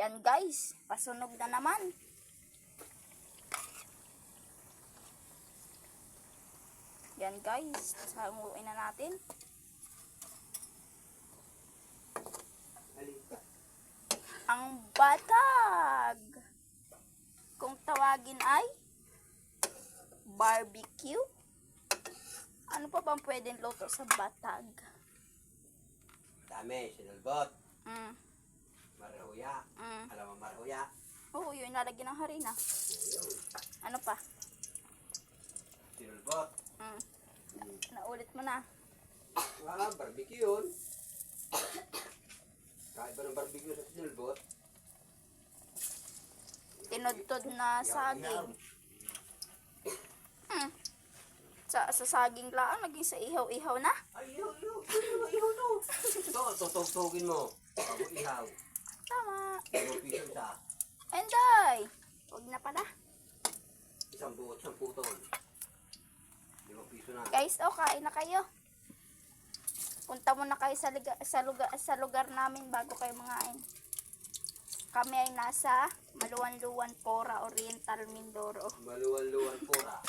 Yan guys, pasunog na naman. Yan guys, sanguin na natin. Ang batag. Kung tawagin ay barbecue. Ano pa bang pwedeng luto sa batag? Dami, sinulbot, Mm. marhuya. Mm. Alam mo marhuya? Oo, yun nalagyan ng harina. Ayun. Ano pa? Sinulbot. Mm. Naulit mo na. Barbecue yun. Kahit ba ng barbecue sa sinulbot? Tinudtod na saging. Sa saging lang, naging sa ihaw-ihaw na. Ay, ihaw to. Ito, tutugtugin mo. Bago ihaw. Tama. 2 piso isa. Enday! Huwag na pala. Isang buot, 10 puton. 5 piso na. Guys, kain na kayo. Punta muna kayo sa lugar namin bago kayo mangain. Kami ay nasa Maluwan-Luwan, Pora, Oriental, Mindoro. Maluwan-luwan pura.